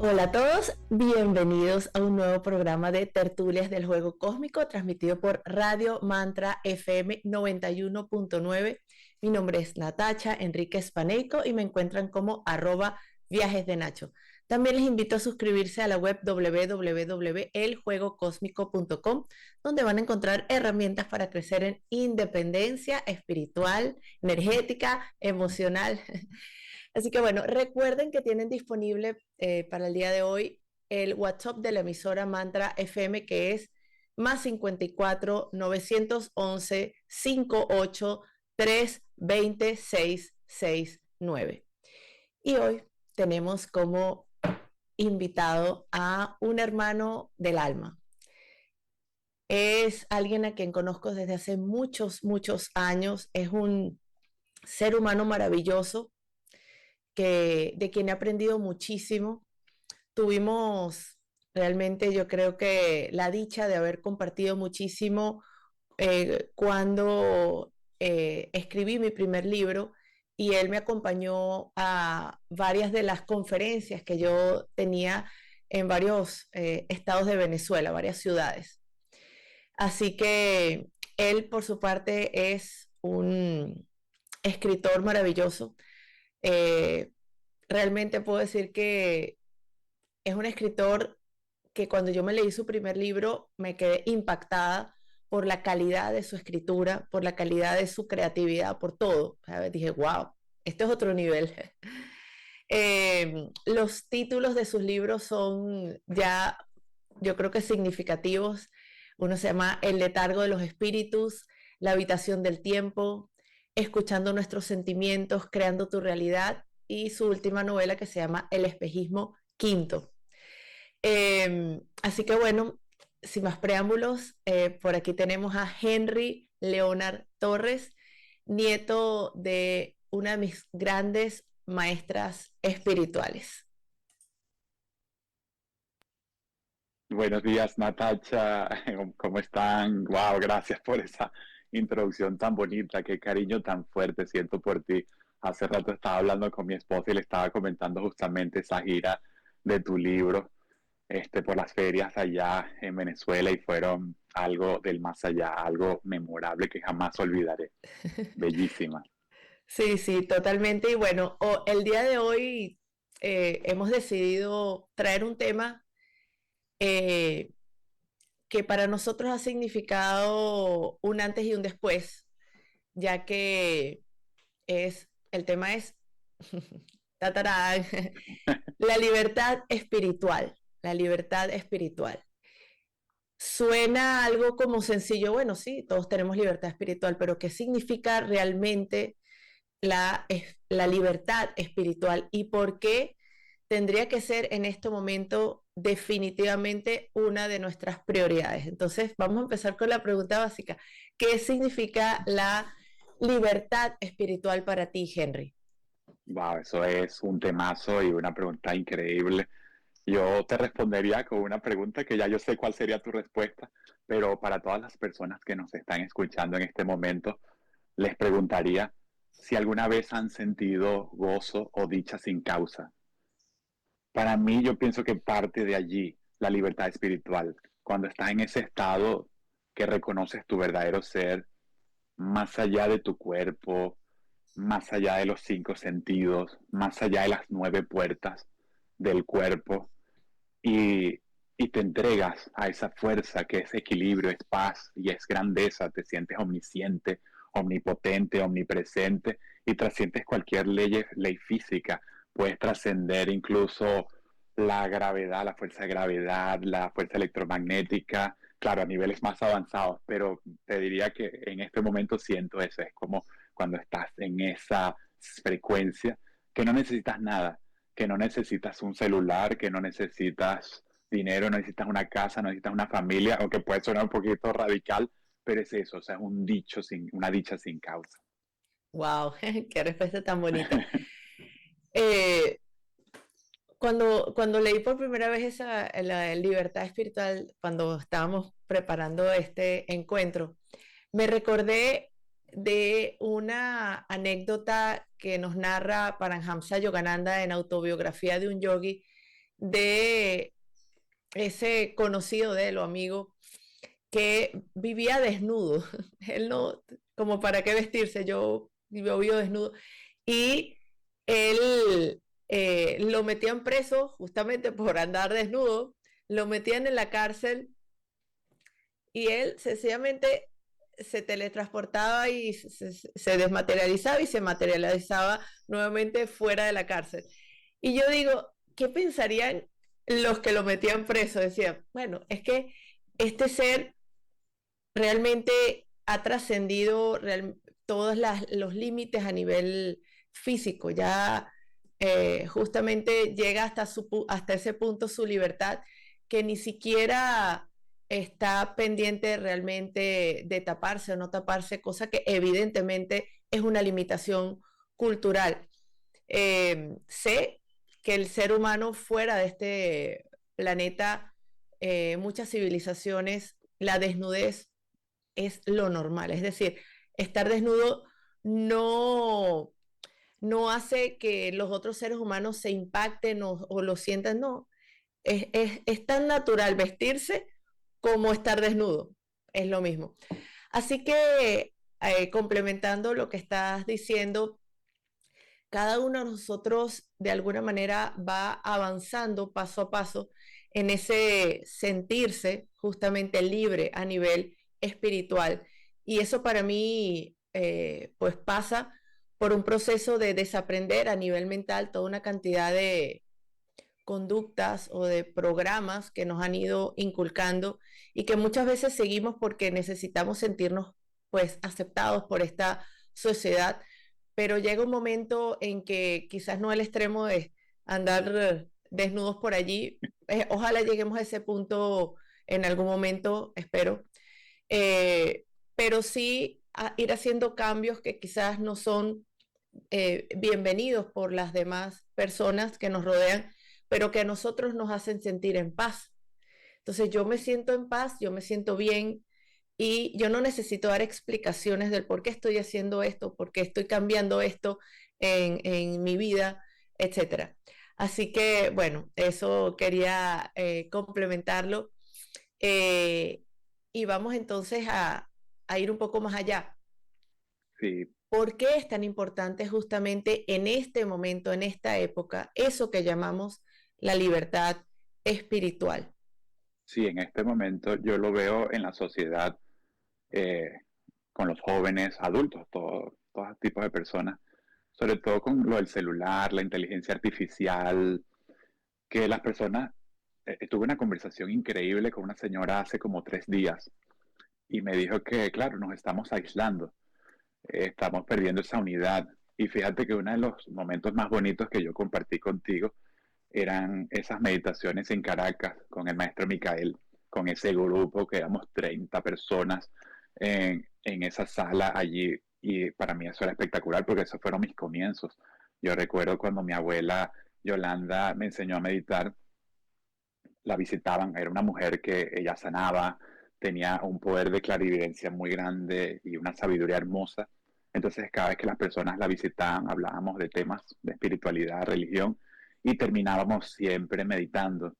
Hola a todos, bienvenidos a un nuevo programa de Tertulias del Juego Cósmico transmitido por Radio Mantra FM 91.9. Mi nombre es Natacha Enríquez Paneico y me encuentran como @viajes de Nacho. También les invito a suscribirse a la web www.eljuegocosmico.com, donde van a encontrar herramientas para crecer en independencia espiritual, energética, emocional. Así que bueno, recuerden que tienen disponible para el día de hoy el WhatsApp de la emisora Mantra FM, que es +54 911 58 320 669. Y hoy tenemos como invitado a un hermano del alma. Es alguien a quien conozco desde hace muchos, muchos años. Es un ser humano maravilloso de quien he aprendido muchísimo. Tuvimos realmente, yo creo que la dicha de haber compartido muchísimo cuando escribí mi primer libro, y él me acompañó a varias de las conferencias que yo tenía en varios estados de Venezuela, varias ciudades. Así que él, por su parte, es un escritor maravilloso. Eh, Realmente puedo decir que es un escritor que cuando yo me leí su primer libro me quedé impactada por la calidad de su escritura, por la calidad de su creatividad, por todo. ¿Sabes? Dije, wow, este es otro nivel. Los títulos de sus libros son ya, yo creo que significativos. Uno se llama El letargo de los espíritus, La habitación del tiempo, Escuchando nuestros sentimientos, creando tu realidad, y su última novela que se llama El espejismo quinto. Así que bueno, sin más preámbulos, por aquí tenemos a Henry Leonard Torres, nieto de una de mis grandes maestras espirituales. Buenos días, Natacha. ¿Cómo están? Wow, gracias por esa introducción tan bonita. Qué cariño tan fuerte siento por ti. Hace rato estaba hablando con mi esposa y le estaba comentando justamente esa gira de tu libro, por las ferias allá en Venezuela, y fueron algo del más allá, algo memorable que jamás olvidaré. Bellísima. Sí, sí, totalmente. Y bueno, el día de hoy hemos decidido traer un tema eh, que para nosotros ha significado un antes y un después, ya que el tema es tatarán, la libertad espiritual, la libertad espiritual. Suena algo como sencillo, bueno, sí, todos tenemos libertad espiritual, pero ¿qué significa realmente la libertad espiritual, y por qué tendría que ser en este momento definitivamente una de nuestras prioridades? Entonces, vamos a empezar con la pregunta básica. ¿Qué significa la libertad espiritual para ti, Henry? Wow, eso es un temazo y una pregunta increíble. Yo te respondería con una pregunta que ya yo sé cuál sería tu respuesta, pero para todas las personas que nos están escuchando en este momento, les preguntaría si alguna vez han sentido gozo o dicha sin causa. Para mí, yo pienso que parte de allí la libertad espiritual, cuando estás en ese estado que reconoces tu verdadero ser, más allá de tu cuerpo, más allá de los cinco sentidos, más allá de las nueve puertas del cuerpo, y, y te entregas a esa fuerza que es equilibrio, es paz y es grandeza. Te sientes omnisciente, omnipotente, omnipresente, y trasciendes cualquier ley física. Puedes trascender incluso la gravedad, la fuerza de gravedad, la fuerza electromagnética, claro, a niveles más avanzados, pero te diría que en este momento siento eso. Es como cuando estás en esa frecuencia que no necesitas nada, que no necesitas un celular, que no necesitas dinero, no necesitas una casa, no necesitas una familia, aunque puede sonar un poquito radical, pero es eso, o sea, es una dicha sin causa. Wow, qué respuesta tan bonita. Eh, cuando leí por primera vez la libertad espiritual, cuando estábamos preparando este encuentro, me recordé de una anécdota que nos narra Paramhansa Yogananda en Autobiografía de un Yogi, de ese conocido de él o amigo que vivía desnudo. Él no, como para qué vestirse, yo vivo desnudo. Y él lo metían preso justamente por andar desnudo, lo metían en la cárcel y él sencillamente se teletransportaba y se desmaterializaba y se materializaba nuevamente fuera de la cárcel. Y yo digo, ¿qué pensarían los que lo metían preso? Decían, bueno, es que este ser realmente ha trascendido todos los límites a nivel físico, ya justamente llega hasta ese punto su libertad que ni siquiera está pendiente realmente de taparse o no taparse, cosa que evidentemente es una limitación cultural. Sé que el ser humano fuera de este planeta, muchas civilizaciones, la desnudez es lo normal. Es decir, estar desnudo no, no hace que los otros seres humanos se impacten o lo sientan, no. Es tan natural vestirse como estar desnudo. Es lo mismo. Así que, complementando lo que estás diciendo, cada uno de nosotros de alguna manera va avanzando paso a paso en ese sentirse justamente libre a nivel espiritual. Y eso para mí pues pasa por un proceso de desaprender a nivel mental toda una cantidad de conductas o de programas que nos han ido inculcando y que muchas veces seguimos porque necesitamos sentirnos pues aceptados por esta sociedad, pero llega un momento en que quizás no el extremo de andar desnudos por allí, ojalá lleguemos a ese punto en algún momento, espero, pero sí a ir haciendo cambios que quizás no son bienvenidos por las demás personas que nos rodean, pero que a nosotros nos hacen sentir en paz. Entonces yo me siento en paz, yo me siento bien y yo no necesito dar explicaciones del por qué estoy haciendo esto, por qué estoy cambiando esto en mi vida, etcétera. Así que, bueno, eso quería complementarlo. Eh, y vamos entonces a ir un poco más allá. Sí, ¿Por qué es tan importante justamente en este momento, en esta época, eso que llamamos la libertad espiritual? sí, en este momento yo lo veo en la sociedad, eh, con los jóvenes, adultos, todos tipos de personas, sobre todo con lo del celular, la inteligencia artificial, que las personas, tuve una conversación increíble con una señora hace como 3 días y me dijo que, claro, nos estamos aislando, estamos perdiendo esa unidad. Y fíjate que uno de los momentos más bonitos que yo compartí contigo eran esas meditaciones en Caracas con el maestro Micael, con ese grupo que éramos 30 personas en esa sala allí. Y para mí eso era espectacular porque esos fueron mis comienzos. Yo recuerdo cuando mi abuela Yolanda me enseñó a meditar, la visitaban, era una mujer que ella sanaba, tenía un poder de clarividencia muy grande y una sabiduría hermosa. Entonces, cada vez que las personas la visitaban, hablábamos de temas de espiritualidad, religión, y terminábamos siempre meditando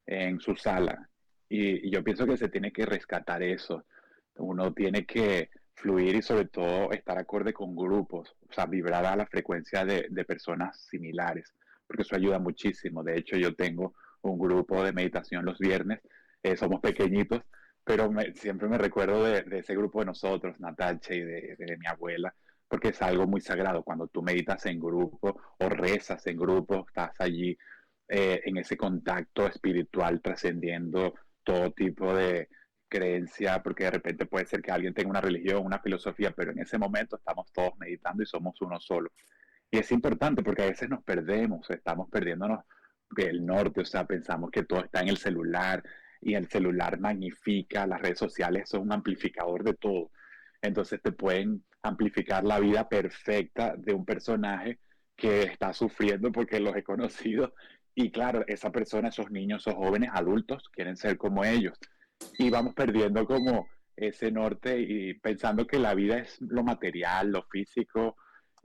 en su sala. Y yo pienso que se tiene que rescatar eso. Uno tiene que fluir y sobre todo estar acorde con grupos, o sea, vibrar a la frecuencia de personas similares, porque eso ayuda muchísimo. De hecho, yo tengo un grupo de meditación los viernes, somos pequeñitos, pero siempre me recuerdo de ese grupo de nosotros, Natacha y de mi abuela, porque es algo muy sagrado. Cuando tú meditas en grupo o rezas en grupo, estás allí en ese contacto espiritual, trascendiendo todo tipo de creencia, porque de repente puede ser que alguien tenga una religión, una filosofía, pero en ese momento estamos todos meditando y somos uno solo. Y es importante porque a veces nos perdemos, estamos perdiéndonos el norte, o sea, pensamos que todo está en el celular y el celular magnifica, las redes sociales son un amplificador de todo. Entonces te pueden amplificar la vida perfecta de un personaje que está sufriendo porque los he conocido y claro, esa persona, esos niños, esos jóvenes adultos quieren ser como ellos y vamos perdiendo como ese norte y pensando que la vida es lo material, lo físico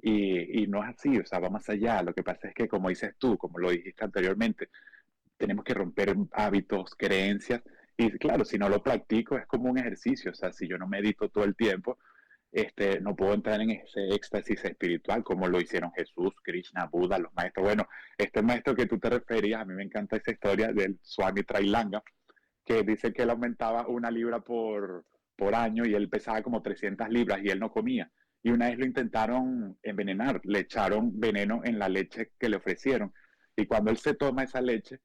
y no es así, o sea, va más allá. Lo que pasa es que como dices tú, como lo dijiste anteriormente, tenemos que romper hábitos, creencias. Y claro, si no lo practico es como un ejercicio, o sea, si yo no medito todo el tiempo, no puedo entrar en ese éxtasis espiritual como lo hicieron Jesús, Krishna, Buda, los maestros. Bueno, este maestro que tú te referías, a mí me encanta esa historia del Swami Trailanga, que dice que él aumentaba 1 libra por año y él pesaba como 300 libras y él no comía. Y una vez lo intentaron envenenar, le echaron veneno en la leche que le ofrecieron. Y cuando él se toma esa leche,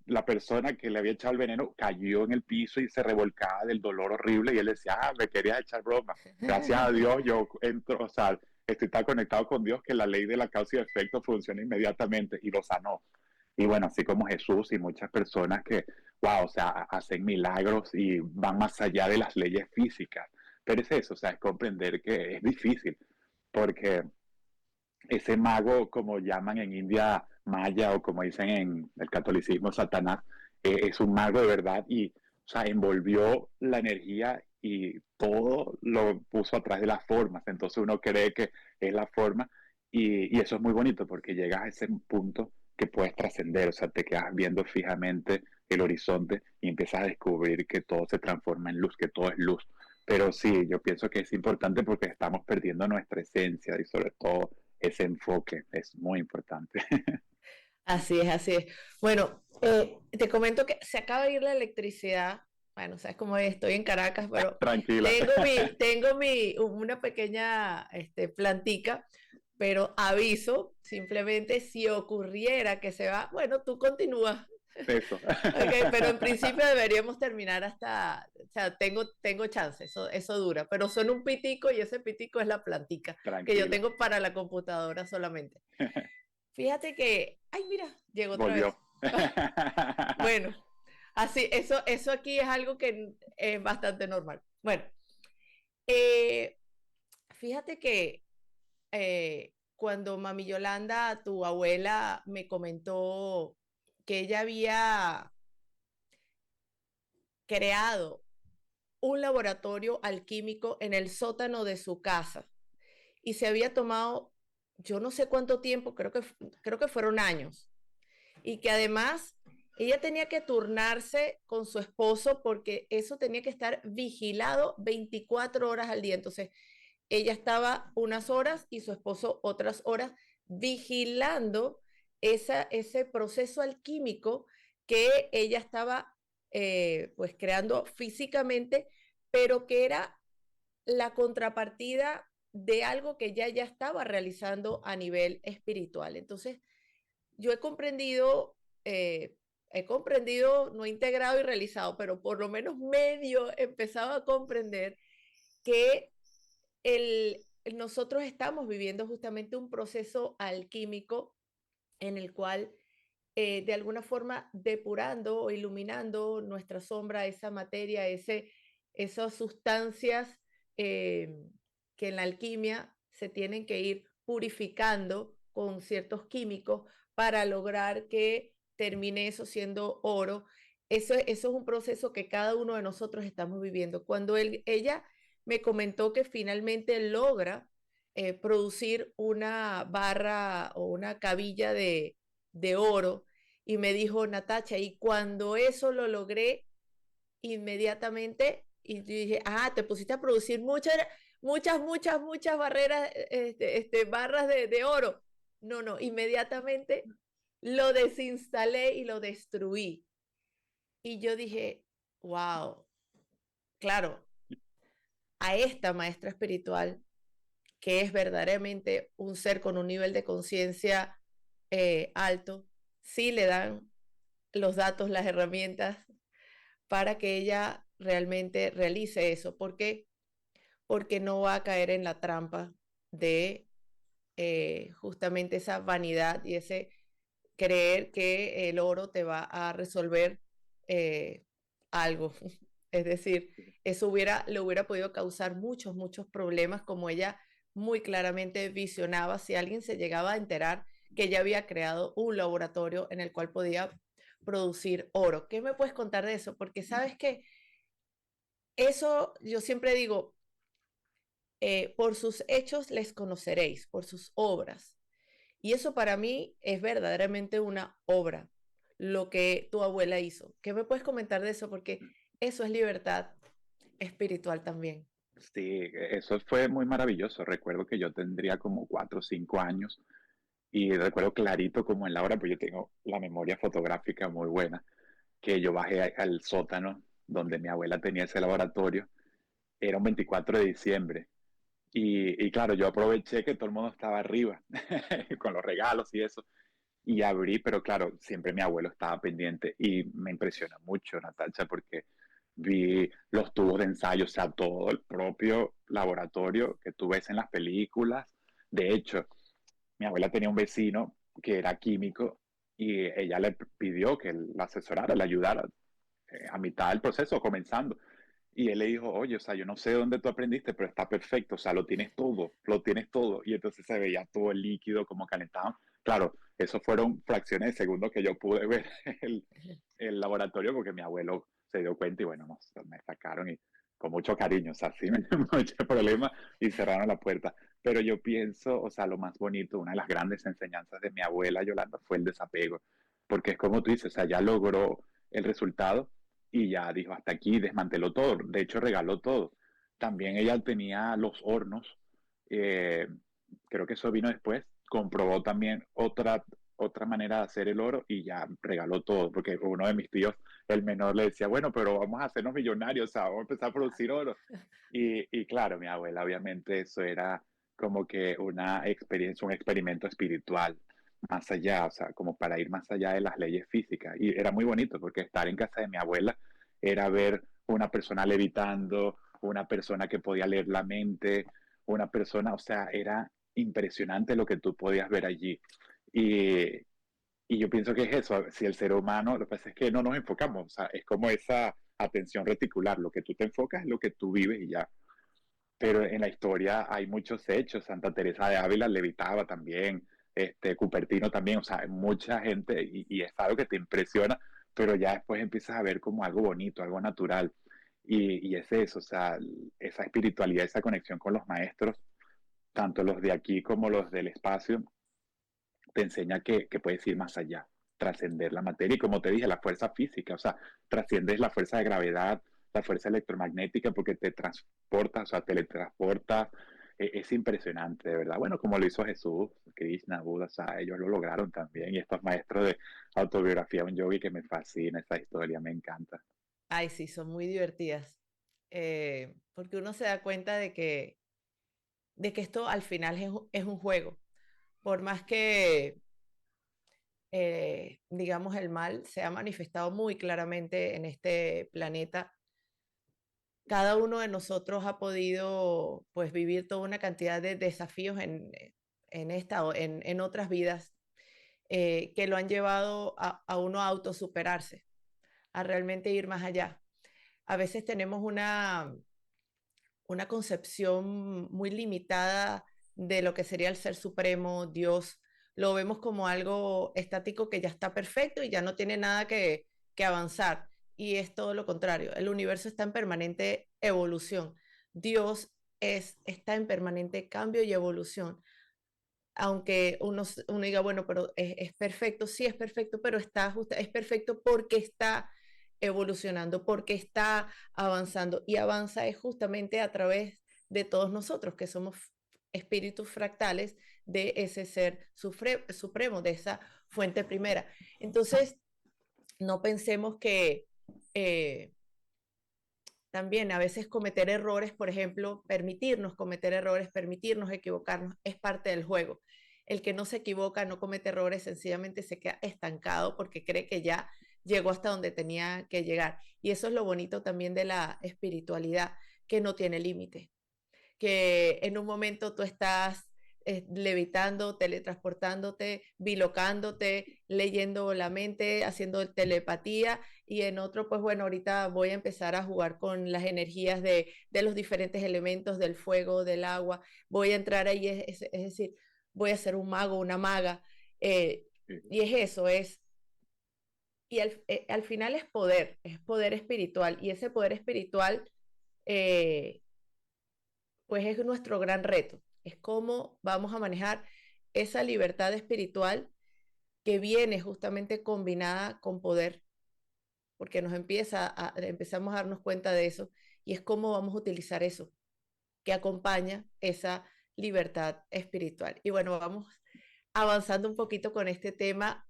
la persona que le había echado el veneno cayó en el piso y se revolcaba del dolor horrible y él decía, me querías echar broma. Gracias a Dios yo entro, o sea, estoy tan conectado con Dios que la ley de la causa y efecto funciona inmediatamente y lo sanó. Y bueno, así como Jesús y muchas personas que, wow, o sea, hacen milagros y van más allá de las leyes físicas. Pero es eso, o sea, es comprender que es difícil, porque ese mago, como llaman en India, Maya, o como dicen en el catolicismo, Satanás, es un mago de verdad y, o sea, envolvió la energía y todo lo puso atrás de las formas. Entonces uno cree que es la forma y eso es muy bonito porque llegas a ese punto que puedes trascender, o sea, te quedas viendo fijamente el horizonte y empiezas a descubrir que todo se transforma en luz, que todo es luz. Pero sí, yo pienso que es importante porque estamos perdiendo nuestra esencia y sobre todo ese enfoque es muy importante. Así es, así es. Bueno, te comento que se acaba de ir la electricidad. Bueno, sabes cómo es, estoy en Caracas, pero Tranquila. una pequeña plantica, pero aviso, simplemente si ocurriera que se va, bueno, tú continúas. Eso. Ok, pero en principio deberíamos terminar o sea, tengo chance, eso dura, pero son un pitico y ese pitico es la plantica que yo Tranquila. tengo para la computadora solamente. Fíjate que, ay, mira, llegó otra vez. Volvió. Bueno, así, eso aquí es algo que es bastante normal. Bueno, eh, fíjate que cuando mami Yolanda, tu abuela, me comentó que ella había creado un laboratorio alquímico en el sótano de su casa y se había tomado, yo no sé cuánto tiempo, creo que fueron años, y que además ella tenía que turnarse con su esposo porque eso tenía que estar vigilado 24 horas al día. Entonces, ella estaba unas horas y su esposo otras horas vigilando ese proceso alquímico que ella estaba pues creando físicamente, pero que era la contrapartida de algo que ella ya estaba realizando a nivel espiritual. Entonces, yo he comprendido, no integrado y realizado, pero por lo menos medio empezado a comprender que nosotros estamos viviendo justamente un proceso alquímico en el cual de alguna forma depurando o iluminando nuestra sombra, esa materia, esas sustancias eh, que en la alquimia se tienen que ir purificando con ciertos químicos para lograr que termine eso siendo oro. Eso es un proceso que cada uno de nosotros estamos viviendo. Cuando ella me comentó que finalmente logra producir una barra o una cabilla de oro y me dijo, Natacha, y cuando eso lo logré, inmediatamente, y yo dije, te pusiste a producir muchas barreras, barras de oro. No, no, inmediatamente lo desinstalé y lo destruí. Y yo dije, wow, claro, a esta maestra espiritual, que es verdaderamente un ser con un nivel de conciencia alto, sí le dan los datos, las herramientas para que ella realmente realice eso. ¿Por qué? Porque no va a caer en la trampa de justamente esa vanidad y ese creer que el oro te va a resolver algo. Es decir, eso le hubiera podido causar muchos problemas, como ella muy claramente visionaba si alguien se llegaba a enterar que ella había creado un laboratorio en el cual podía producir oro. ¿Qué me puedes contar de eso? Porque sabes que eso yo siempre digo, por sus hechos les conoceréis, por sus obras. Y eso para mí es verdaderamente una obra. lo que tu abuela hizo. ¿Qué me puedes comentar de eso? Porque eso es libertad espiritual también. Sí, eso fue muy maravilloso. Recuerdo que yo tendría como 4 o 5 años y recuerdo clarito como en la hora, pues yo tengo la memoria fotográfica muy buena, que yo bajé al sótano donde mi abuela tenía ese laboratorio. Era un 24 de diciembre. Y claro, yo aproveché que todo el mundo estaba arriba con los regalos y eso. Y abrí, pero claro, siempre mi abuelo estaba pendiente y me impresionó mucho, Natacha, porque vi los tubos de ensayo, o sea, todo el propio laboratorio que tú ves en las películas. De hecho, mi abuela tenía un vecino que era químico y ella le pidió que la asesorara, le ayudara a mitad del proceso, comenzando. Y él le dijo, oye, o sea, yo no sé dónde tú aprendiste, pero está perfecto, o sea, lo tienes todo, lo tienes todo. Y entonces se veía todo el líquido como calentado. Claro, eso fueron fracciones de segundo que yo pude ver el, el laboratorio porque mi abuelo se dio cuenta y bueno, me sacaron y con mucho cariño, o sea, sí me dio mucho problema y cerraron la puerta. Pero yo pienso, o sea, lo más bonito, una de las grandes enseñanzas de mi abuela Yolanda fue el desapego, porque es como tú dices, o sea, ya logró el resultado y ya dijo hasta aquí, desmanteló todo, de hecho regaló todo. También ella tenía los hornos, eh, creo que eso vino después, comprobó también otra manera de hacer el oro y ya regaló todo, porque uno de mis tíos, el menor, le decía, bueno, pero vamos a hacernos millonarios, o sea, vamos a empezar a producir oro. Y claro, mi abuela, obviamente eso era como que una experiencia, un experimento espiritual más allá, o sea, como para ir más allá de las leyes físicas. Y era muy bonito porque estar en casa de mi abuela era ver una persona levitando, una persona que podía leer la mente, una persona, o sea, era impresionante lo que tú podías ver allí. Y, y yo pienso que es eso, si el ser humano, lo que pasa es que no nos enfocamos, o sea, es como esa atención reticular, lo que tú te enfocas es lo que tú vives y ya. Pero en la historia hay muchos hechos, Santa Teresa de Ávila levitaba también, Cupertino también, o sea, hay mucha gente y es algo que te impresiona, pero ya después empiezas a ver como algo bonito, algo natural. Y es eso, o sea, esa espiritualidad, esa conexión con los maestros, tanto los de aquí como los del espacio, te enseña que puedes ir más allá, trascender la materia y como te dije, la fuerza física, o sea, trasciendes la fuerza de gravedad, la fuerza electromagnética porque te transporta, o sea, teletransporta, es impresionante, de verdad. Bueno, como lo hizo Jesús, Krishna, Buda, o sea, ellos lo lograron también y estos maestros de autobiografía, un yogi que me fascina esa historia, me encanta. Ay, sí, son muy divertidas. Porque uno se da cuenta de que esto al final es un juego. Por más que, digamos, el mal se ha manifestado muy claramente en este planeta, cada uno de nosotros ha podido, pues, vivir toda una cantidad de desafíos en esta o en otras vidas, que lo han llevado a uno a autosuperarse, a realmente ir más allá. A veces tenemos una concepción muy limitada de lo que sería el ser supremo, Dios. Lo vemos como algo estático que ya está perfecto y ya no tiene nada que avanzar. Y es todo lo contrario. El universo está en permanente evolución. Dios está en permanente cambio y evolución. Aunque uno diga, bueno, pero es perfecto, sí es perfecto, pero es perfecto porque está evolucionando, porque está avanzando y avanza es justamente a través de todos nosotros, que somos espíritus fractales de ese ser supremo, de esa fuente primera. Entonces, no pensemos que eh, también a veces cometer errores, por ejemplo, permitirnos cometer errores, permitirnos equivocarnos, es parte del juego. El que no se equivoca, no comete errores, sencillamente se queda estancado porque cree que ya llegó hasta donde tenía que llegar. Y eso es lo bonito también de la espiritualidad, que no tiene límite, que en un momento tú estás levitando, teletransportándote, bilocándote, leyendo la mente, haciendo telepatía y en otro, pues bueno, ahorita voy a empezar a jugar con las energías de los diferentes elementos del fuego, del agua, voy a entrar ahí, es decir, voy a ser un mago, una maga, eh, y es eso, y al final es poder espiritual, y ese poder espiritual eh, pues es nuestro gran reto, es cómo vamos a manejar esa libertad espiritual que viene justamente combinada con poder, porque empezamos a darnos cuenta de eso, y es cómo vamos a utilizar eso, que acompaña esa libertad espiritual. Y bueno, vamos avanzando un poquito con este tema.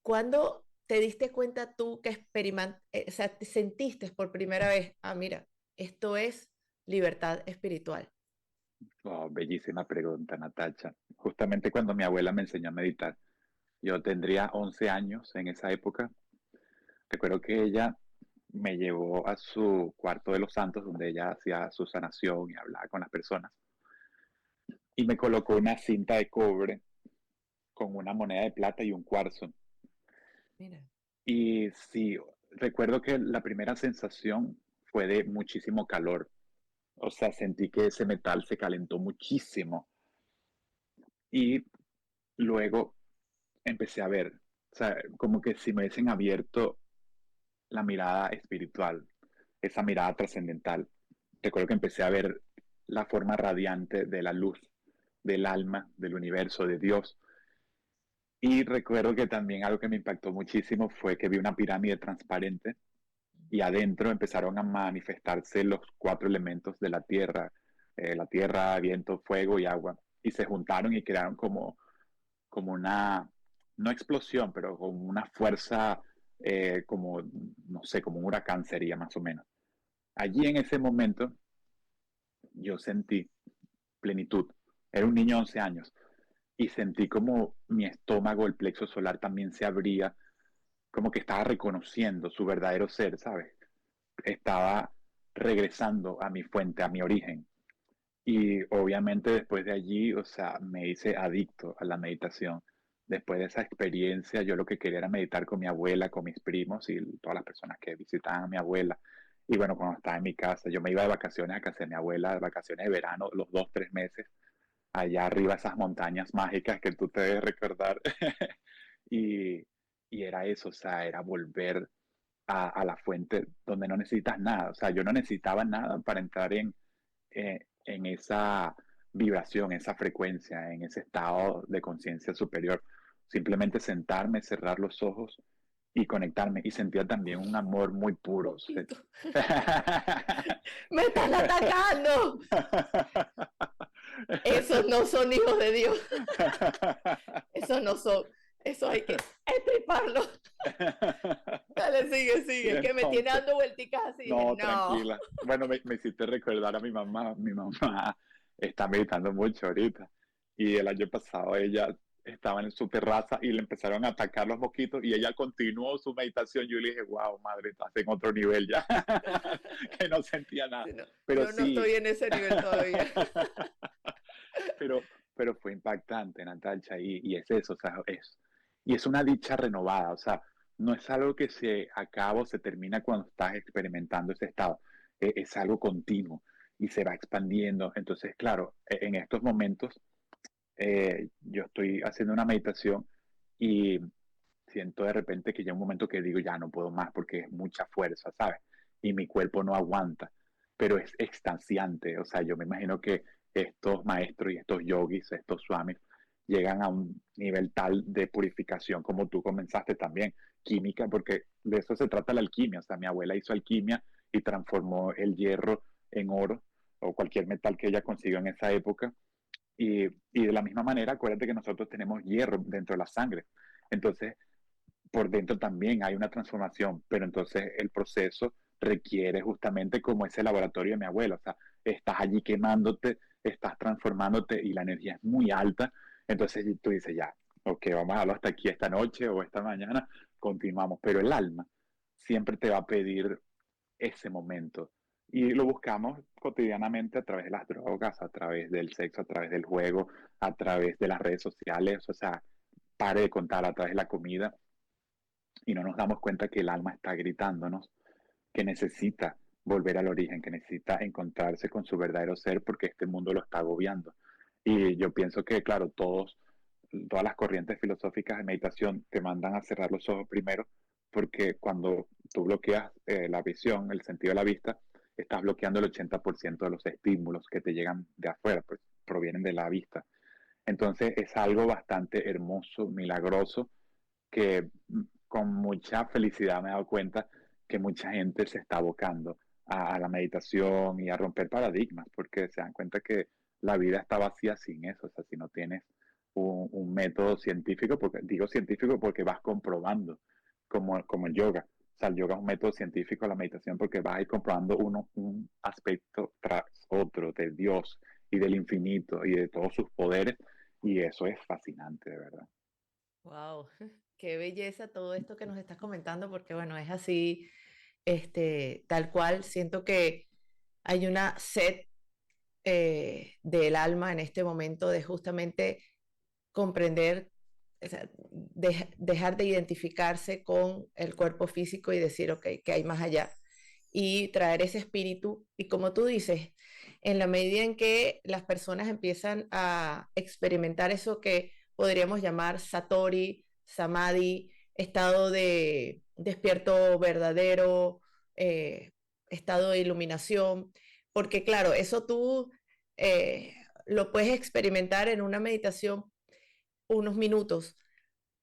¿Cuándo te diste cuenta tú que o sea, te sentiste por primera vez, ah, mira, esto es libertad espiritual? Oh, bellísima pregunta, Natacha. Justamente cuando mi abuela me enseñó a meditar, yo tendría 11 años en esa época. Recuerdo que ella me llevó a su cuarto de los santos, donde ella hacía su sanación y hablaba con las personas, y me colocó una cinta de cobre con una moneda de plata y un cuarzo. Mira, Y sí, recuerdo que la primera sensación fue de muchísimo calor. O sea, sentí que ese metal se calentó muchísimo. Y luego empecé a ver, o sea, como que si me hubiesen abierto la mirada espiritual, esa mirada trascendental. Recuerdo que empecé a ver la forma radiante de la luz, del alma, del universo, de Dios. Y recuerdo que también algo que me impactó muchísimo fue que vi una pirámide transparente y adentro empezaron a manifestarse los cuatro elementos de la tierra, viento, fuego y agua, y se juntaron y crearon como una, no explosión, pero como una fuerza, como, no sé, como un huracán sería más o menos. Allí en ese momento yo sentí plenitud. Era un niño de 11 años y sentí como mi estómago, el plexo solar también se abría, como que estaba reconociendo su verdadero ser, ¿sabes? Estaba regresando a mi fuente, a mi origen. Y obviamente después de allí, o sea, me hice adicto a la meditación. Después de esa experiencia, yo lo que quería era meditar con mi abuela, con mis primos y todas las personas que visitaban a mi abuela. Y bueno, cuando estaba en mi casa, yo me iba de vacaciones a casa de mi abuela, de vacaciones de verano, los 2, 3 meses, allá arriba esas montañas mágicas que tú te debes recordar. y, y era eso, o sea, era volver a la fuente donde no necesitas nada. O sea, yo no necesitaba nada para entrar en esa vibración, esa frecuencia, en ese estado de conciencia superior. Simplemente sentarme, cerrar los ojos y conectarme. Y sentía también un amor muy puro. poquito. ¡Me están atacando! Esos no son hijos de Dios. Esos no son. Eso hay que estriparlo. Dale, sigue, Y sigue. Que me tiene entonces, dando vuelticas así. Dije, no, no. tranquila. Bueno, me hiciste recordar a mi mamá. Mi mamá está meditando mucho ahorita. Y el año pasado ella estaba en su terraza y le empezaron a atacar los mosquitos y ella continuó su meditación. Yo le dije, wow, madre, estás en otro nivel ya. Que no sentía nada. Sí, no, Pero yo no sí, estoy en ese nivel todavía. pero fue impactante, Natacha, y es eso, o sea, y es una dicha renovada, o sea, no es algo que se acaba o se termina cuando estás experimentando ese estado, es algo continuo y se va expandiendo. Entonces, claro, en estos momentos yo estoy haciendo una meditación y siento de repente que ya un momento que digo, ya no puedo más porque es mucha fuerza, ¿sabes? Y mi cuerpo no aguanta, pero es extasiante, o sea, yo me imagino que estos maestros y estos yogis, estos swamis, llegan a un nivel tal de purificación como tú comenzaste también, química, porque de eso se trata la alquimia, o sea, mi abuela hizo alquimia y transformó el hierro en oro o cualquier metal que ella consiguió en esa época y de la misma manera, acuérdate que nosotros tenemos hierro dentro de la sangre. Entonces, por dentro también hay una transformación, pero entonces el proceso requiere justamente como ese laboratorio de mi abuela, o sea, estás allí quemándote, estás transformándote y la energía es muy alta, entonces tú dices, ya, ok, vamos a dejarlo hasta aquí esta noche o esta mañana, continuamos, pero el alma siempre te va a pedir ese momento y lo buscamos cotidianamente a través de las drogas, a través del sexo, a través del juego, a través de las redes sociales, o sea, pare de contar a través de la comida y no nos damos cuenta que el alma está gritándonos que necesita volver al origen, que necesita encontrarse con su verdadero ser porque este mundo lo está agobiando. Y yo pienso que, claro, todas las corrientes filosóficas de meditación te mandan a cerrar los ojos primero porque cuando tú bloqueas la visión, el sentido de la vista, estás bloqueando el 80% de los estímulos que te llegan de afuera, pues provienen de la vista. Entonces es algo bastante hermoso, milagroso, que con mucha felicidad me he dado cuenta que mucha gente se está abocando a la meditación y a romper paradigmas, porque se dan cuenta que la vida está vacía sin eso, o sea, si no tienes un método científico, porque digo científico porque vas comprobando, como el yoga. O sea, el yoga es un método científico, la meditación, porque vas a ir comprobando un aspecto tras otro de Dios y del infinito y de todos sus poderes, y eso es fascinante, de verdad. Wow, qué belleza todo esto que nos estás comentando, porque bueno, es así, tal cual. Siento que hay una sed del alma en este momento de justamente comprender, o sea, dejar de identificarse con el cuerpo físico y decir, ok, ¿qué hay más allá? Y traer ese espíritu. Y como tú dices, en la medida en que las personas empiezan a experimentar eso que podríamos llamar Satori, Samadhi, estado de despierto verdadero, eh, estado de iluminación, porque claro, eso tú lo puedes experimentar en una meditación unos minutos,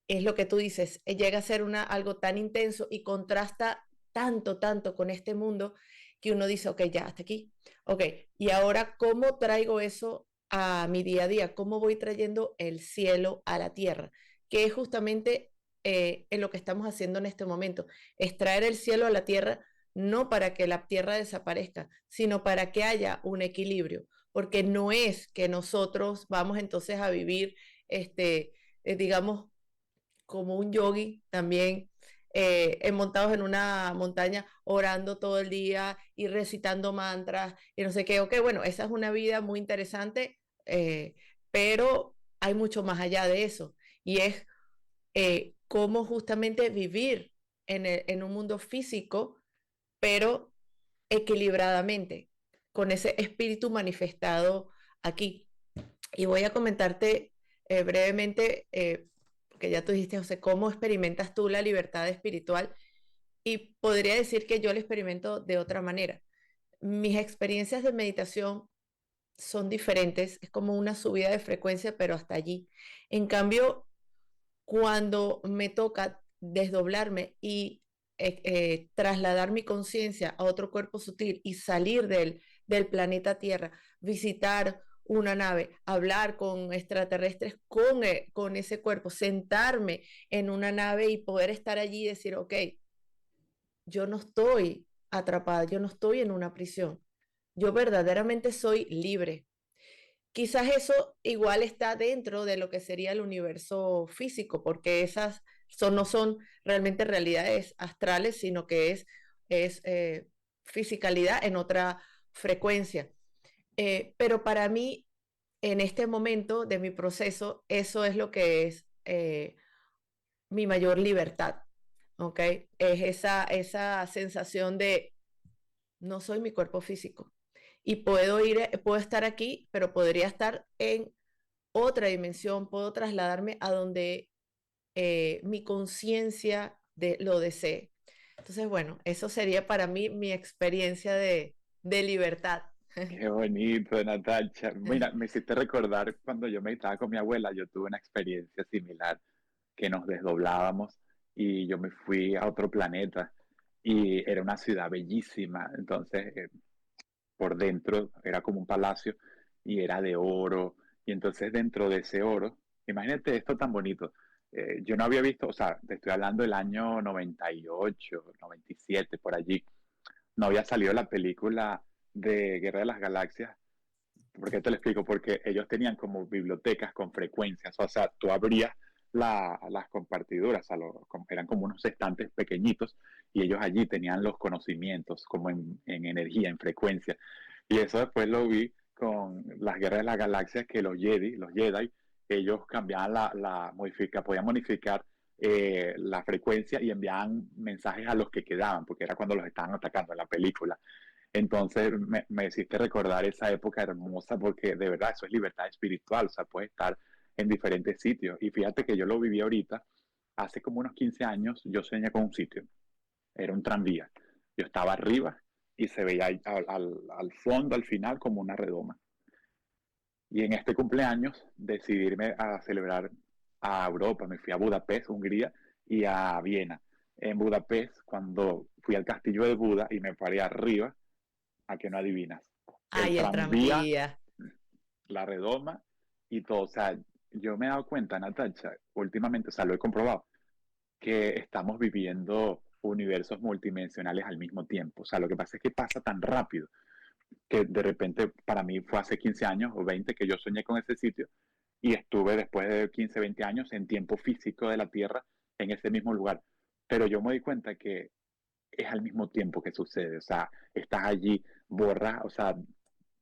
es lo que tú dices, llega a ser algo tan intenso y contrasta tanto, tanto con este mundo que uno dice, ok, ya, hasta aquí. Ok, y ahora, ¿cómo traigo eso a mi día a día? ¿Cómo voy trayendo el cielo a la tierra? Que es justamente en lo que estamos haciendo en este momento, es traer el cielo a la tierra no para que la tierra desaparezca, sino para que haya un equilibrio, porque no es que nosotros vamos entonces a vivir, digamos, como un yogi también, montados en una montaña, orando todo el día y recitando mantras y no sé qué. Ok, bueno, esa es una vida muy interesante, pero hay mucho más allá de eso. Y es cómo justamente vivir en un mundo físico, pero equilibradamente, con ese espíritu manifestado aquí. Y voy a comentarte brevemente, porque ya tú dijiste, José, cómo experimentas tú la libertad espiritual. Y podría decir que yo la experimento de otra manera. Mis experiencias de meditación son diferentes, es como una subida de frecuencia, pero hasta allí. En cambio, cuando me toca desdoblarme y trasladar mi conciencia a otro cuerpo sutil y salir del planeta Tierra, visitar una nave, hablar con extraterrestres con ese cuerpo, sentarme en una nave y poder estar allí y decir, ok, yo no estoy atrapada, yo no estoy en una prisión, yo verdaderamente soy libre. Quizás eso igual está dentro de lo que sería el universo físico, porque no son realmente realidades astrales, sino que es fisicalidad en otra frecuencia. Pero para mí, en este momento de mi proceso, eso es lo que es mi mayor libertad, ¿ok? Es esa sensación de no soy mi cuerpo físico y puedo estar aquí, pero podría estar en otra dimensión, puedo trasladarme a donde mi conciencia lo desee. Entonces, bueno, eso sería para mí mi experiencia de libertad. Qué bonito, Natacha. Mira, me hiciste recordar cuando yo meditaba con mi abuela, yo tuve una experiencia similar, que nos desdoblábamos y yo me fui a otro planeta y era una ciudad bellísima. Entonces, por dentro era como un palacio y era de oro. Y entonces dentro de ese oro, imagínate esto tan bonito. Yo no había visto, o sea, te estoy hablando del año 98, 97, por allí. No había salido la película de Guerra de las Galaxias. ¿Por qué te lo explico? Porque ellos tenían como bibliotecas con frecuencias. O sea, tú abrías las compartiduras, o sea, eran como unos estantes pequeñitos y ellos allí tenían los conocimientos como en energía, en frecuencia. Y eso después lo vi con las guerras de las galaxias, que los Jedi, ellos cambiaban podían modificar la frecuencia y enviaban mensajes a los que quedaban, porque era cuando los estaban atacando en la película. Entonces me hiciste recordar esa época hermosa porque de verdad eso es libertad espiritual, o sea, puedes estar en diferentes sitios. Y fíjate que yo lo viví ahorita, hace como unos 15 años, yo soñé con un sitio, era un tranvía. Yo estaba arriba y se veía al fondo, al final, como una redoma. Y en este cumpleaños decidí irme a celebrar a Europa. Me fui a Budapest, Hungría, y a Viena. En Budapest, cuando fui al castillo de Buda y me paré arriba, a que no adivinas, el Ay, el tranvía, tranvía. la redoma y todo. O sea, yo me he dado cuenta, Natacha, últimamente, o sea, lo he comprobado, que estamos viviendo universos multidimensionales al mismo tiempo. O sea, lo que pasa es que pasa tan rápido que de repente para mí fue hace 15 años o 20 que yo soñé con ese sitio y estuve después de 15, 20 años en tiempo físico de la Tierra en ese mismo lugar. Pero yo me di cuenta que es al mismo tiempo que sucede, o sea, estás allí, borras, o sea,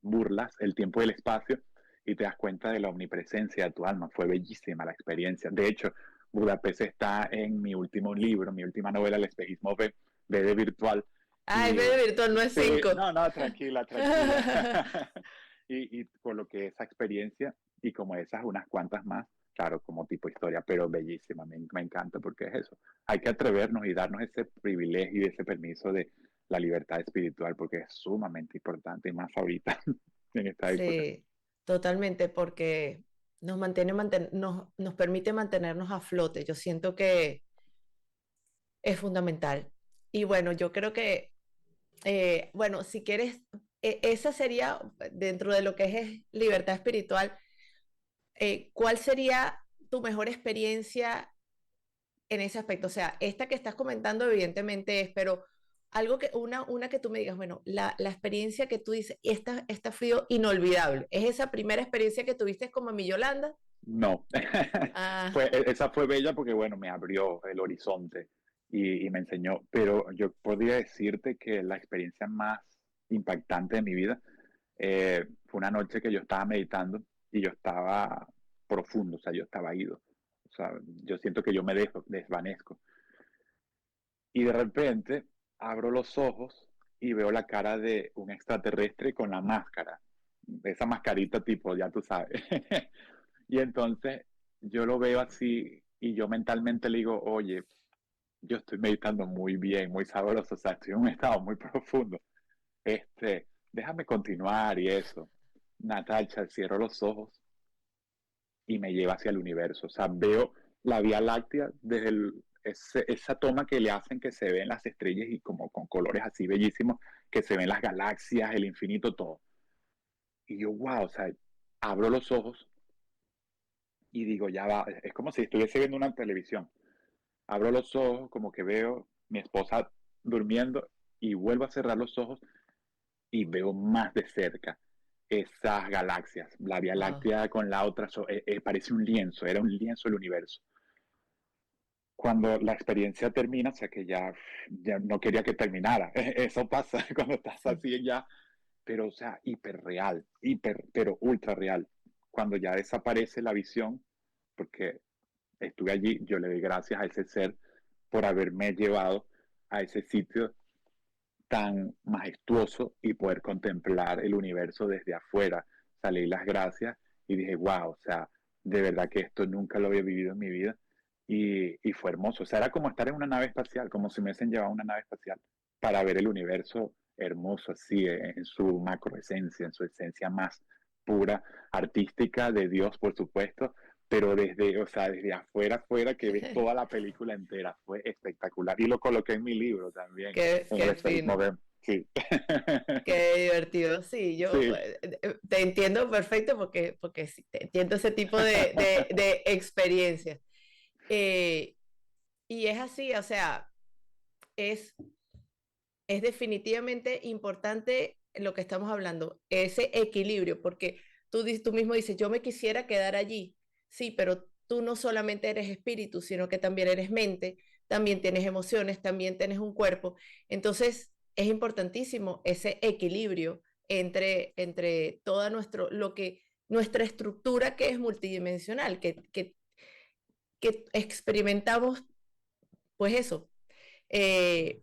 burlas el tiempo y el espacio y te das cuenta de la omnipresencia de tu alma. Fue bellísima la experiencia. De hecho, Budapest está en mi último libro, mi última novela, El espejismo B de virtual. Ay, Y B virtual no es sí, 5. no, no, tranquila, tranquila. Y por lo que esa experiencia y como esas, unas cuantas más, claro, como tipo historia, pero bellísima, me encanta porque es eso. Hay que atrevernos y darnos ese privilegio y ese permiso de la libertad espiritual porque es sumamente importante y más ahorita en esta época. Sí, totalmente, porque nos permite mantenernos a flote. Yo siento que es fundamental. Y bueno, yo creo que, bueno, si quieres, esa sería, dentro de lo que es libertad espiritual, ¿cuál sería tu mejor experiencia en ese aspecto? O sea, esta que estás comentando evidentemente es, pero algo que, una que tú me digas, bueno, la experiencia que tú dices, esta fue inolvidable. ¿Es esa primera experiencia que tuviste como mi Yolanda? No, Ah, esa fue bella porque, bueno, me abrió el horizonte y me enseñó, pero yo podría decirte que la experiencia más impactante de mi vida fue una noche que yo estaba meditando y yo estaba profundo, o sea, yo estaba ido, o sea, yo siento que yo me desvanezco y de repente abro los ojos y veo la cara de un extraterrestre con la máscara, esa mascarita tipo, ya tú sabes. Y entonces yo lo veo así y yo mentalmente le digo, oye, yo estoy meditando muy bien, muy sabroso, o sea, estoy en un estado muy profundo. Déjame continuar y eso. Natacha, cierro los ojos y me lleva hacia el universo. O sea, veo la Vía Láctea desde esa toma que le hacen que se ven las estrellas y como con colores así bellísimos, que se ven las galaxias, el infinito, todo. Y yo, wow, o sea, abro los ojos y digo, ya va, es como si estuviese viendo una televisión. Abro los ojos, como que veo mi esposa durmiendo y vuelvo a cerrar los ojos y veo más de cerca esas galaxias, la Vía wow. Láctea con la otra, parece un lienzo, era un lienzo del universo. Cuando la experiencia termina, o sea que ya no quería que terminara, eso pasa cuando estás así ya, pero o sea, hiperreal, pero ultra real. Cuando ya desaparece la visión, porque estuve allí, yo le doy gracias a ese ser por haberme llevado a ese sitio tan majestuoso y poder contemplar el universo desde afuera. Salí las gracias y dije, wow, o sea, de verdad que esto nunca lo había vivido en mi vida y fue hermoso. O sea, era como estar en una nave espacial, como si me hubiesen llevado a una nave espacial para ver el universo hermoso, así, en su macroesencia, en su esencia más pura, artística, de Dios, por supuesto, pero desde, o sea, desde afuera, afuera, que ves toda la película entera, fue espectacular. Y lo coloqué en mi libro también, en el Qué espejismo fino, de... Sí. qué divertido. Sí, yo Sí, te entiendo perfecto porque sí, te entiendo ese tipo de experiencias. Eh, y es así, o sea, es, es definitivamente importante lo que estamos hablando, ese equilibrio, porque tú mismo dices, yo me quisiera quedar allí, sí, pero tú no solamente eres espíritu, sino que también eres mente, también tienes emociones, también tienes un cuerpo. Entonces, es importantísimo ese equilibrio entre toda nuestra estructura que es multidimensional, que experimentamos, pues eso, eh,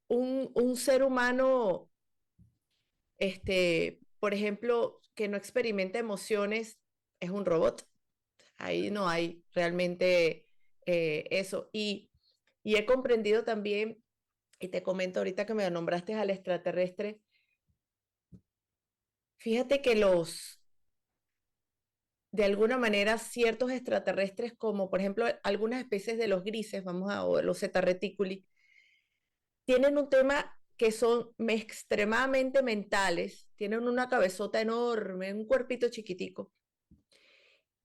un ser humano, por ejemplo, que no experimenta emociones, es un robot. Ahí no hay realmente eso. Y he comprendido también, y te comento ahorita que me nombraste al extraterrestre, fíjate que de alguna manera ciertos extraterrestres, como por ejemplo algunas especies de los grises, o los Zeta Reticuli, tienen un tema que son extremadamente mentales, tienen una cabezota enorme, un cuerpito chiquitico,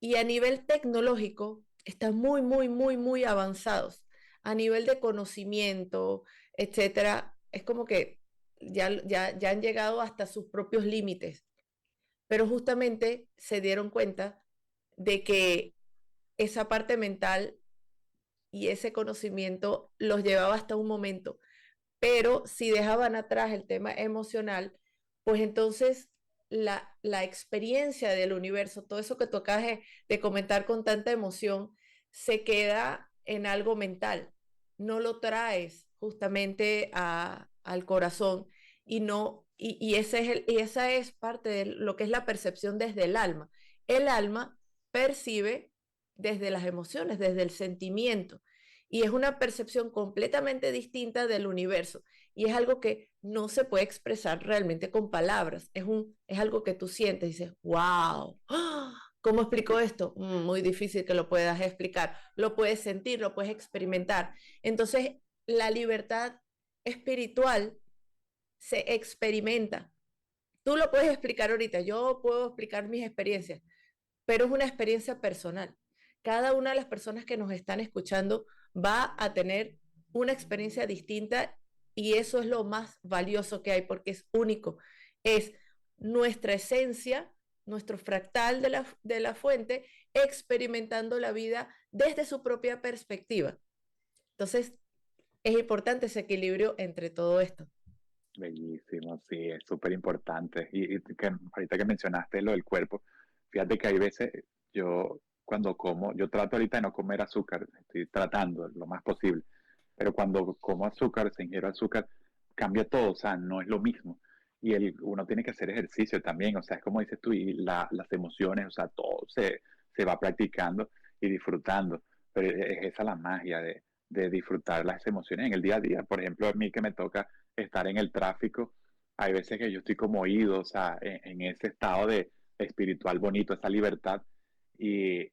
y a nivel tecnológico están muy, muy, muy, muy avanzados. A nivel de conocimiento, etcétera, es como que ya han llegado hasta sus propios límites, pero justamente se dieron cuenta de que esa parte mental y ese conocimiento los llevaba hasta un momento, pero si dejaban atrás el tema emocional, pues entonces la experiencia del universo, todo eso que tú acabas de comentar con tanta emoción, se queda en algo mental, no lo traes justamente al corazón y no, y esa es parte de lo que es la percepción desde el alma. El alma percibe desde las emociones, desde el sentimiento, y es una percepción completamente distinta del universo y es algo que no se puede expresar realmente con palabras, es algo que tú sientes y dices, wow, ¿cómo explico esto? Muy difícil que lo puedas explicar, lo puedes sentir, lo puedes experimentar. Entonces, la libertad espiritual se experimenta. Tú lo puedes explicar ahorita, yo puedo explicar mis experiencias, pero es una experiencia personal. Cada una de las personas que nos están escuchando va a tener una experiencia distinta y eso es lo más valioso que hay porque es único. Es nuestra esencia, nuestro fractal de la fuente, experimentando la vida desde su propia perspectiva. Entonces, es importante ese equilibrio entre todo esto. Bellísimo, sí, es súper importante. Y que, ahorita que mencionaste lo del cuerpo, fíjate que hay veces yo cuando como, yo trato ahorita de no comer azúcar, estoy tratando lo más posible, pero cuando como azúcar, se ingiere azúcar, cambia todo, o sea, no es lo mismo. Y uno tiene que hacer ejercicio también, o sea, es como dices tú, y las emociones, o sea, todo se va practicando y disfrutando, pero es esa la magia de disfrutar las emociones en el día a día. Por ejemplo, a mí que me toca estar en el tráfico, hay veces que yo estoy como oído, o sea, en ese estado de espiritual bonito, esa libertad, y,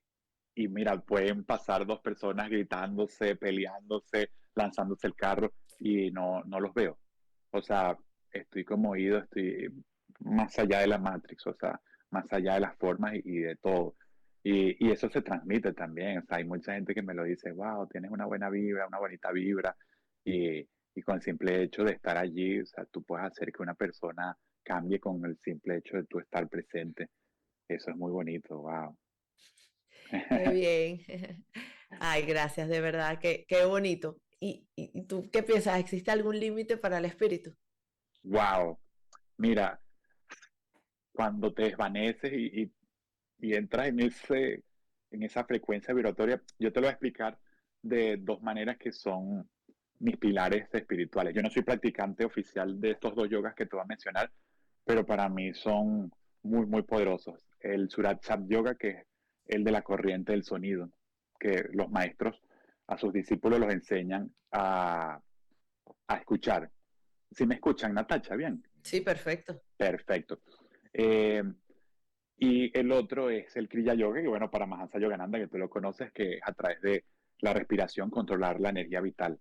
y mira, pueden pasar dos personas gritándose, peleándose, lanzándose el carro, y no los veo. O sea, estoy como oído, estoy más allá de la Matrix, o sea, más allá de las formas y de todo. Y eso se transmite también, o sea, hay mucha gente que me lo dice, wow, tienes una buena vibra, una bonita vibra, y con el simple hecho de estar allí, o sea, tú puedes hacer que una persona cambie con el simple hecho de tú estar presente. Eso es muy bonito, wow. Qué bien. Ay, gracias, de verdad, qué bonito. ¿Y tú qué piensas? ¿Existe algún límite para el espíritu? Wow, mira, cuando te desvaneces y entras en esa frecuencia vibratoria, yo te lo voy a explicar de dos maneras que son mis pilares espirituales. Yo no soy practicante oficial de estos dos yogas que te voy a mencionar, pero para mí son muy, muy poderosos. El Surat Sat Yoga, que es el de la corriente del sonido, que los maestros a sus discípulos los enseñan a escuchar. Si me escuchan, Natacha, bien. Sí, perfecto. Perfecto. Eh, y el otro es el Kriya Yoga, que bueno, para Mahasa Yogananda, que tú lo conoces, que es a través de la respiración controlar la energía vital.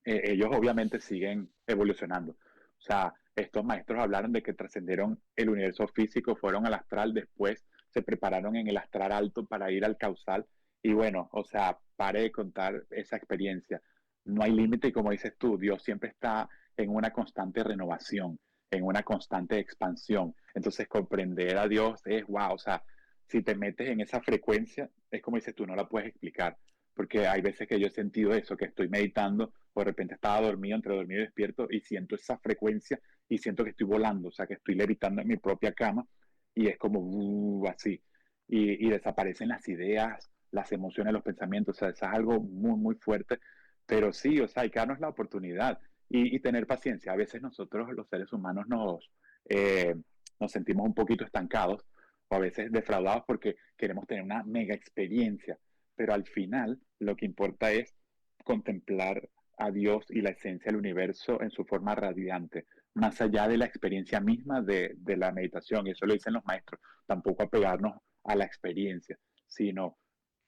Ellos obviamente siguen evolucionando. O sea, estos maestros hablaron de que trascendieron el universo físico, fueron al astral, después se prepararon en el astral alto para ir al causal. Y bueno, o sea, pare de contar esa experiencia. No hay límite y como dices tú, Dios siempre está en una constante renovación, en una constante expansión. Entonces comprender a Dios es wow, o sea, si te metes en esa frecuencia, es como dices tú, no la puedes explicar porque hay veces que yo he sentido eso, que estoy meditando, o de repente estaba dormido, entre dormido y despierto, y siento esa frecuencia y siento que estoy volando, o sea, que estoy levitando en mi propia cama, y es como así, y desaparecen las ideas, las emociones, los pensamientos, o sea, eso es algo muy, muy fuerte, pero sí, o sea, hay que darnos la oportunidad y tener paciencia. A veces nosotros, los seres humanos, nos sentimos un poquito estancados, o a veces defraudados porque queremos tener una mega experiencia, pero al final lo que importa es contemplar a Dios y la esencia del universo en su forma radiante, más allá de la experiencia misma de la meditación, y eso lo dicen los maestros, tampoco apegarnos a la experiencia, sino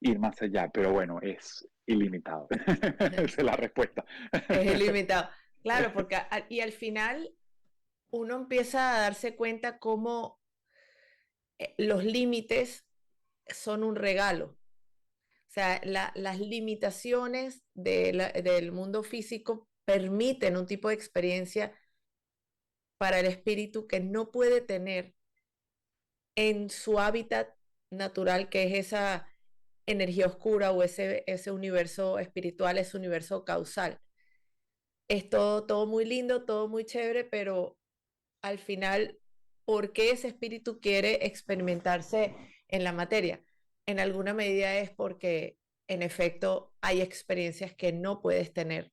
ir más allá. Pero bueno, es ilimitado. Esa es la respuesta. Es ilimitado. Claro, porque y al final uno empieza a darse cuenta cómo los límites son un regalo. O sea, las limitaciones del mundo físico permiten un tipo de experiencia para el espíritu que no puede tener en su hábitat natural, que es esa energía oscura o ese universo espiritual, ese universo causal. Es todo muy lindo, todo muy chévere, pero al final, ¿por qué ese espíritu quiere experimentarse en la materia? En alguna medida es porque, en efecto, hay experiencias que no puedes tener,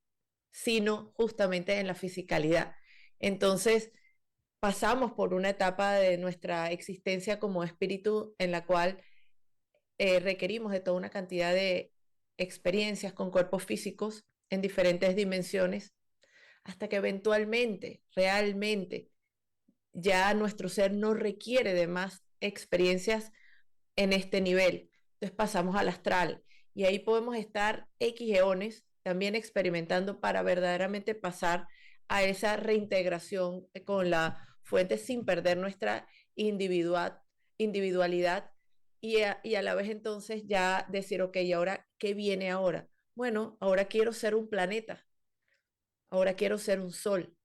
sino justamente en la fisicalidad. Entonces, pasamos por una etapa de nuestra existencia como espíritu en la cual requerimos de toda una cantidad de experiencias con cuerpos físicos en diferentes dimensiones, hasta que eventualmente, realmente, ya nuestro ser no requiere de más experiencias en este nivel. Entonces pasamos al astral y ahí podemos estar X eones también experimentando para verdaderamente pasar a esa reintegración con la fuente sin perder nuestra individualidad y a la vez entonces ya decir, ok, ¿y ahora qué viene ahora? Bueno, ahora quiero ser un planeta, ahora quiero ser un sol,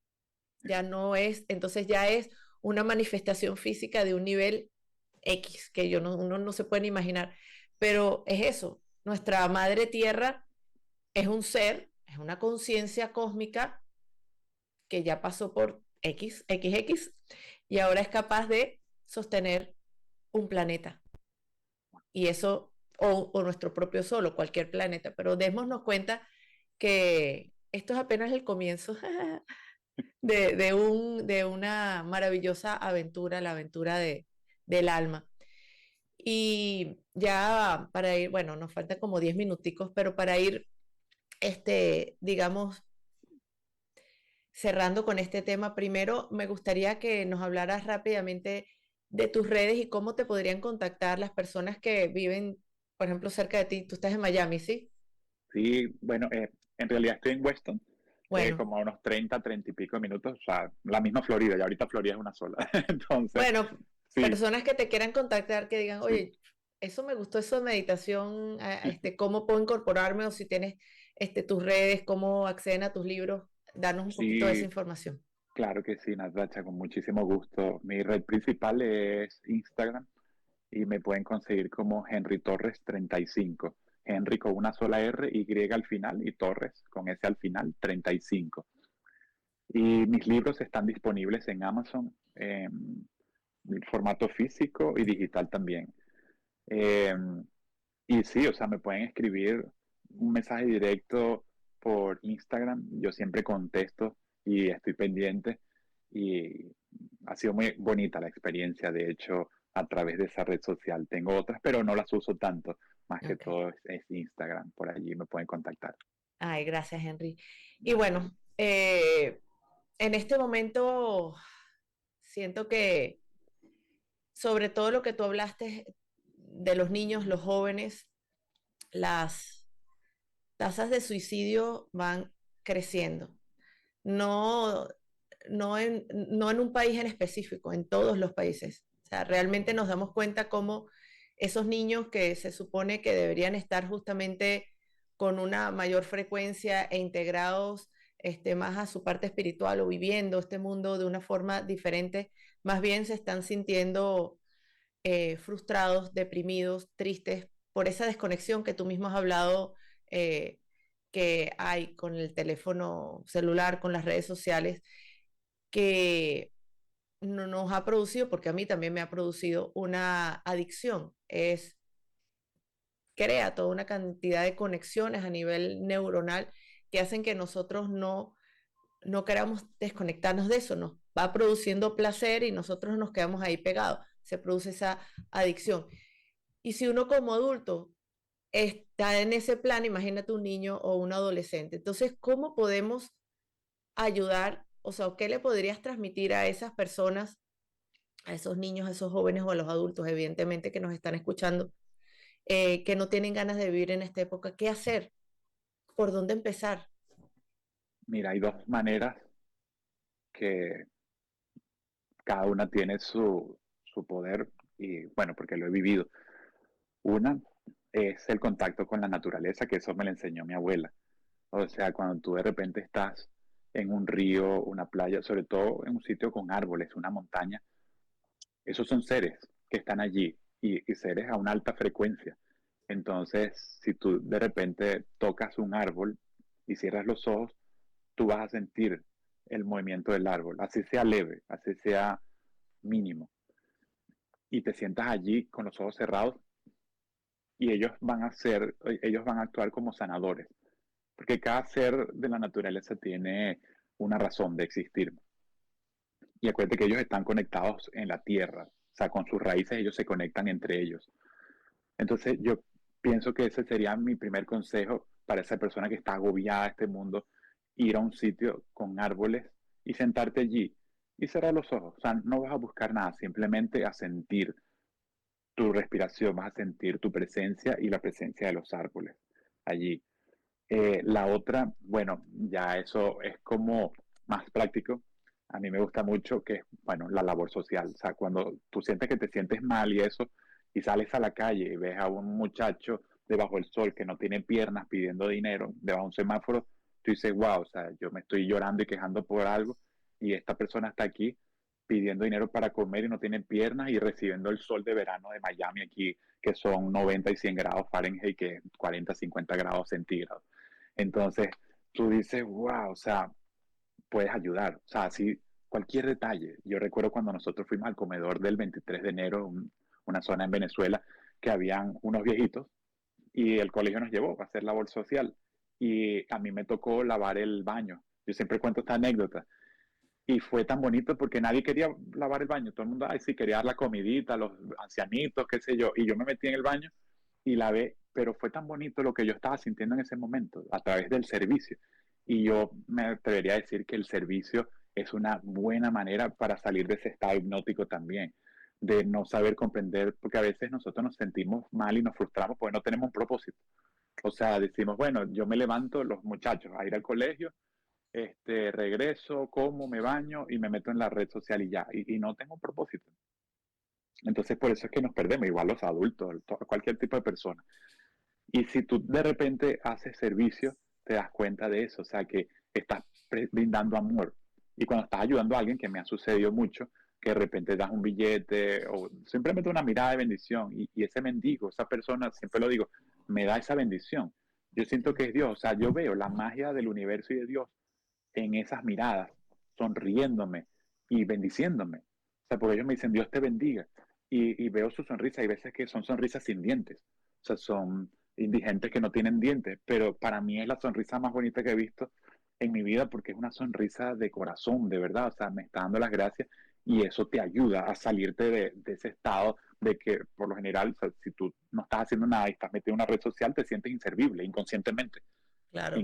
ya no es, entonces ya es una manifestación física de un nivel X, que uno no se puede imaginar, pero es eso, nuestra madre tierra es un ser, es una conciencia cósmica que ya pasó por XX, y ahora es capaz de sostener un planeta, y eso, o nuestro propio sol, o cualquier planeta, pero démonos cuenta que esto es apenas el comienzo de una maravillosa aventura, la aventura del alma. Y ya para ir, bueno, nos faltan como 10 minuticos, pero para ir, digamos, cerrando con este tema, primero me gustaría que nos hablaras rápidamente de tus redes y cómo te podrían contactar las personas que viven, por ejemplo, cerca de ti. Tú estás en Miami, ¿sí? Sí, bueno, en realidad estoy en Weston, Bueno, como a unos 30 y pico minutos, o sea, la misma Florida, y ahorita Florida es una sola. Entonces, bueno, sí, personas que te quieran contactar, que digan, sí, oye, eso me gustó, eso de meditación, cómo puedo incorporarme o si tienes tus redes, cómo acceden a tus libros, darnos un poquito de esa sí, información. claro que sí, Natacha, con muchísimo gusto. Mi red principal es Instagram y me pueden conseguir como Henry Torres 35. Henry con una sola R, Y al final y Torres con S al final, 35. Y mis libros están disponibles en Amazon, en formato físico y digital también. Eh, y sí, o sea, me pueden escribir un mensaje directo por Instagram. Yo siempre contesto y estoy pendiente. Y ha sido muy bonita la experiencia, de hecho, a través de esa red social. Tengo otras, pero no las uso tanto. Más que Ok. todo es Instagram. Por allí me pueden contactar. Ay, gracias, Henry. Y Nada, bueno, en este momento siento que sobre todo lo que tú hablaste de los niños, los jóvenes, las tasas de suicidio van creciendo. No, no en un país en específico, en todos los países. O sea, realmente nos damos cuenta cómo esos niños que se supone que deberían estar justamente con una mayor frecuencia e integrados más a su parte espiritual o viviendo este mundo de una forma diferente, más bien se están sintiendo frustrados, deprimidos, tristes por esa desconexión que tú mismo has hablado eh, que hay con el teléfono celular, con las redes sociales, que no nos ha producido, porque a mí también me ha producido una adicción. Crea toda una cantidad de conexiones a nivel neuronal que hacen que nosotros no queramos desconectarnos de eso, nos va produciendo placer y nosotros nos quedamos ahí pegados, se produce esa adicción. Y si uno como adulto está en ese plan, imagínate un niño o un adolescente. Entonces, ¿cómo podemos ayudar? O sea, ¿qué le podrías transmitir a esas personas a esos niños, a esos jóvenes o a los adultos, evidentemente, que nos están escuchando, que no tienen ganas de vivir en esta época, ¿qué hacer? ¿Por dónde empezar? Mira, hay dos maneras que cada una tiene su poder y bueno, porque lo he vivido. Una es el contacto con la naturaleza, que eso me lo enseñó mi abuela. O sea, cuando tú de repente estás en un río, una playa, sobre todo en un sitio con árboles, una montaña, esos son seres que están allí y seres a una alta frecuencia. Entonces, si tú de repente tocas un árbol y cierras los ojos, tú vas a sentir el movimiento del árbol, así sea leve, así sea mínimo, y te sientas allí con los ojos cerrados y ellos van a actuar como sanadores, porque cada ser de la naturaleza tiene una razón de existir. Y acuérdate que ellos están conectados en la tierra, o sea, con sus raíces ellos se conectan entre ellos. Entonces yo pienso que ese sería mi primer consejo para esa persona que está agobiada de este mundo, ir a un sitio con árboles y sentarte allí y cerrar los ojos. O sea, no vas a buscar nada, simplemente a sentir tu respiración, vas a sentir tu presencia y la presencia de los árboles allí. La otra, bueno, ya eso es como más práctico. A mí me gusta mucho que es, bueno, la labor social. O sea, cuando tú sientes que te sientes mal y eso, y sales a la calle y ves a un muchacho debajo del sol que no tiene piernas pidiendo dinero, debajo de un semáforo, tú dices, wow, o sea, yo me estoy llorando y quejando por algo, y esta persona está aquí pidiendo dinero para comer y no tiene piernas y recibiendo el sol de verano de Miami aquí, que son 90 y 100 grados Fahrenheit, que es 40, 50 grados centígrados. Entonces, tú dices, wow, o sea, puedes ayudar. O sea, así, cualquier detalle. Yo recuerdo cuando nosotros fuimos al comedor del 23 de enero, una zona en Venezuela, que habían unos viejitos y el colegio nos llevó a hacer labor social. Y a mí me tocó lavar el baño. Yo siempre cuento esta anécdota. Y fue tan bonito porque nadie quería lavar el baño. Todo el mundo, ay, sí, quería dar la comidita, los ancianitos, qué sé yo. Y yo me metí en el baño y lavé, pero fue tan bonito lo que yo estaba sintiendo en ese momento a través del servicio. Y yo me atrevería a decir que el servicio es una buena manera para salir de ese estado hipnótico también, de no saber comprender, porque a veces nosotros nos sentimos mal y nos frustramos porque no tenemos un propósito. O sea, decimos, bueno, yo me levanto, los muchachos, a ir al colegio, regreso, como, me baño y me meto en la red social y ya, y no tengo un propósito. Entonces, por eso es que nos perdemos, igual los adultos, cualquier tipo de persona. Y si tú de repente haces servicio, te das cuenta de eso, o sea, que estás brindando amor. Y cuando estás ayudando a alguien, que me ha sucedido mucho, que de repente das un billete o simplemente una mirada de bendición y ese mendigo, esa persona, siempre lo digo, me da esa bendición. Yo siento que es Dios, o sea, yo veo la magia del universo y de Dios en esas miradas, sonriéndome y bendiciéndome. O sea, porque ellos me dicen, Dios te bendiga. Y veo su sonrisa. Hay veces que son sonrisas sin dientes. O sea, son indigentes que no tienen dientes. Pero para mí es la sonrisa más bonita que he visto en mi vida porque es una sonrisa de corazón, de verdad. O sea, me está dando las gracias y eso te ayuda a salirte de ese estado de que, por lo general, o sea, si tú no estás haciendo nada y estás metido en una red social, te sientes inservible inconscientemente. Claro,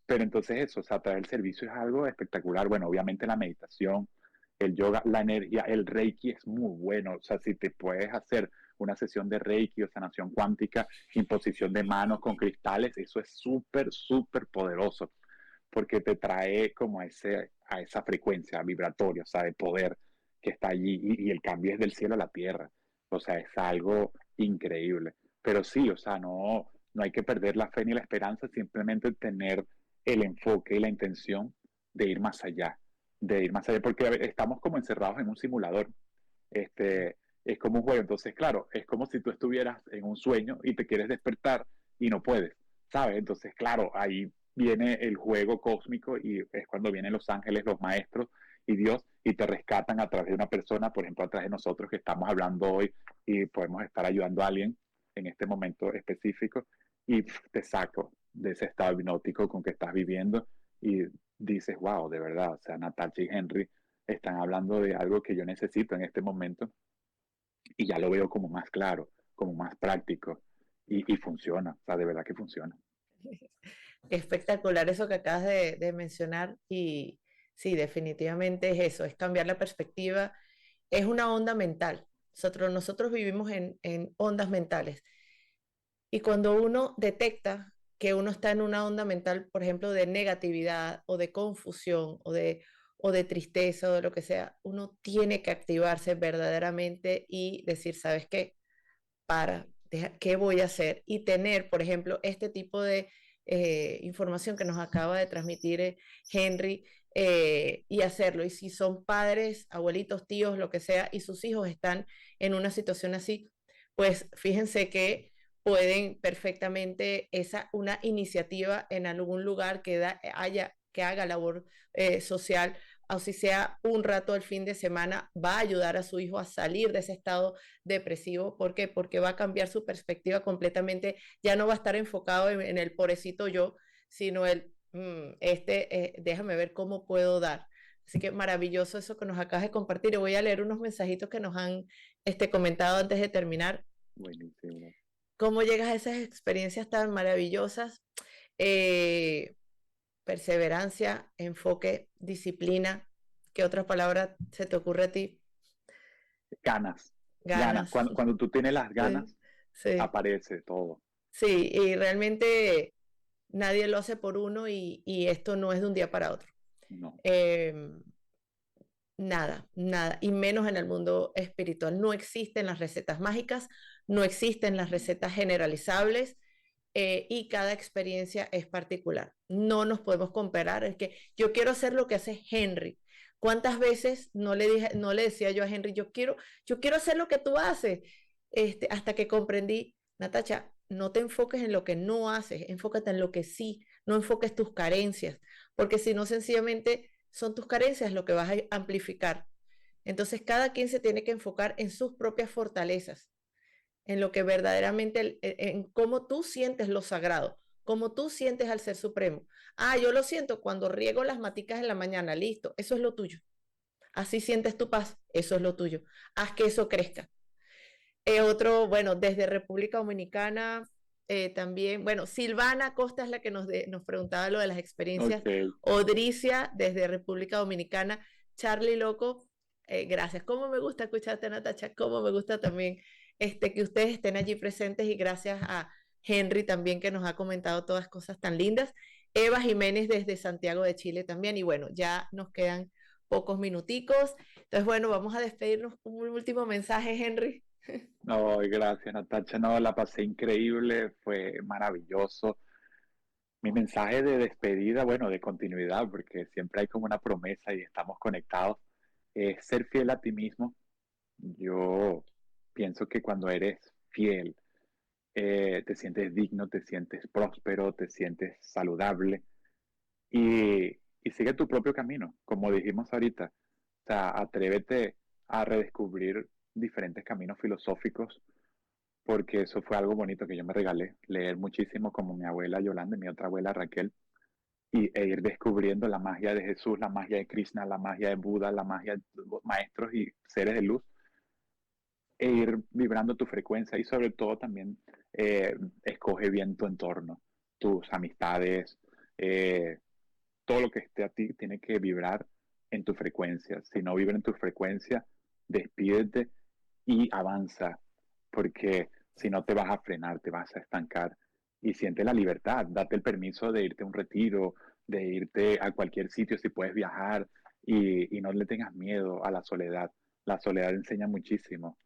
Pero entonces eso, o sea, traer el servicio es algo espectacular. Bueno, obviamente la meditación, el yoga, la energía, el Reiki es muy bueno. O sea, si te puedes hacer una sesión de Reiki o sanación cuántica, imposición de manos con cristales, eso es súper, súper poderoso porque te trae como a esa frecuencia vibratoria, o sea, de poder que está allí y el cambio es del cielo a la tierra. O sea, es algo increíble. Pero sí, o sea, no hay que perder la fe ni la esperanza, simplemente tener el enfoque y la intención de ir más allá, porque estamos como encerrados en un simulador. Es como un juego, entonces, claro, es como si tú estuvieras en un sueño y te quieres despertar y no puedes, ¿sabes? Entonces, claro, ahí viene el juego cósmico y es cuando vienen los ángeles, los maestros y Dios y te rescatan a través de una persona, por ejemplo, a través de nosotros que estamos hablando hoy y podemos estar ayudando a alguien en este momento específico y te saco de ese estado hipnótico con que estás viviendo y dices, wow, de verdad, o sea, Natasha y Henry están hablando de algo que yo necesito en este momento y ya lo veo como más claro, como más práctico y funciona, o sea, de verdad que funciona. espectacular eso que acabas de mencionar y sí, definitivamente es eso, es cambiar la perspectiva. es una onda mental. Nosotros vivimos en ondas mentales. Y cuando uno detecta que uno está en una onda mental, por ejemplo, de negatividad o de confusión o de tristeza o de lo que sea, uno tiene que activarse verdaderamente y decir, ¿sabes qué? ¿Qué voy a hacer? Y tener, por ejemplo, este tipo de información que nos acaba de transmitir Henry, y hacerlo. Y si son padres, abuelitos, tíos, lo que sea, y sus hijos están en una situación así, pues fíjense que pueden perfectamente una iniciativa en algún lugar que haga labor social, o si sea un rato el fin de semana, va a ayudar a su hijo a salir de ese estado depresivo. ¿Por qué? Porque va a cambiar su perspectiva completamente. Ya no va a estar enfocado en el pobrecito yo, sino déjame ver cómo puedo dar. Así que maravilloso eso que nos acabas de compartir. Y voy a leer unos mensajitos que nos han comentado antes de terminar. Buenísimo. ¿Cómo llegas a esas experiencias tan maravillosas? Eh, Perseverancia, enfoque, disciplina. ¿Qué otra palabra se te ocurre a ti? Ganas, ganas. Ganas. Cuando tú tienes las Sí, ganas, sí, aparece todo. sí, y realmente nadie lo hace por uno y esto no es de un día para otro. No. Em, Nada, nada, y menos en el mundo espiritual. No existen las recetas mágicas, no existen las recetas generalizables, y cada experiencia es particular. No nos podemos comparar. Es que yo quiero hacer lo que hace Henry. ¿Cuántas veces no le decía yo a Henry, yo quiero hacer lo que tú haces? Hasta que comprendí, Natacha, no te enfoques en lo que no haces, enfócate en lo que sí, no enfoques tus carencias, porque si no, sencillamente son tus carencias lo que vas a amplificar. Entonces, cada quien se tiene que enfocar en sus propias fortalezas, en lo que verdaderamente, en cómo tú sientes lo sagrado, cómo tú sientes al Ser Supremo. Ah, yo lo siento cuando riego las maticas en la mañana, listo, eso es lo tuyo. Así sientes tu paz, eso es lo tuyo. Haz que eso crezca. Bueno, desde República Dominicana, también, bueno, Silvana Costa es la que nos preguntaba lo de las experiencias. Ok. Odricia, desde República Dominicana. Charlie Loco, gracias. Cómo me gusta escucharte, Natacha, cómo me gusta también que ustedes estén allí presentes, y gracias a Henry también, que nos ha comentado todas cosas tan lindas. Eva Jiménez desde Santiago de Chile también. Y bueno, ya nos quedan pocos minuticos. Entonces, bueno, vamos a despedirnos con un último mensaje, Henry. No, gracias, Natacha. No, la pasé increíble, fue maravilloso. Mi mensaje de despedida, bueno, de continuidad, porque siempre hay como una promesa y estamos conectados, es ser fiel a ti mismo. Yo pienso que cuando eres fiel, te sientes digno, te sientes próspero, te sientes saludable y sigue tu propio camino, como dijimos ahorita. O sea, atrévete a redescubrir diferentes caminos filosóficos, porque eso fue algo bonito que yo me regalé, leer muchísimo como mi abuela Yolanda y mi otra abuela Raquel, e ir descubriendo la magia de Jesús, la magia de Krishna, la magia de Buda, la magia de maestros y seres de luz, e ir vibrando tu frecuencia y sobre todo también escoge bien tu entorno, tus amistades, todo lo que esté a ti tiene que vibrar en tu frecuencia. Si no vibra en tu frecuencia, despídete y avanza, porque si no te vas a frenar, te vas a estancar. Y siente la libertad, date el permiso de irte a un retiro, de irte a cualquier sitio si puedes viajar y no le tengas miedo a la soledad. La soledad enseña muchísimo.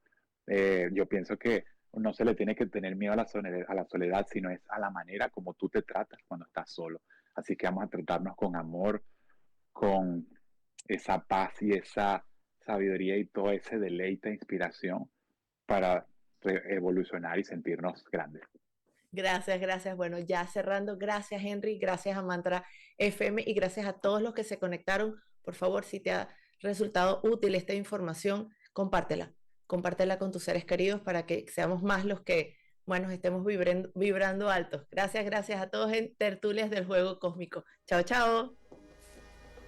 Yo pienso que no se le tiene que tener miedo a la soledad, sino es a la manera como tú te tratas cuando estás solo. Así que vamos a tratarnos con amor, con esa paz y esa sabiduría y todo ese deleite e inspiración para evolucionar y sentirnos grandes. Gracias, gracias. Bueno, ya cerrando, gracias Henry, gracias a Mantra FM y gracias a todos los que se conectaron. Por favor, si te ha resultado útil esta información, compártela. Compártela con tus seres queridos para que seamos más los que, bueno, estemos vibrando altos. Gracias, gracias a todos en Tertulias del Juego Cósmico. Chao, chao.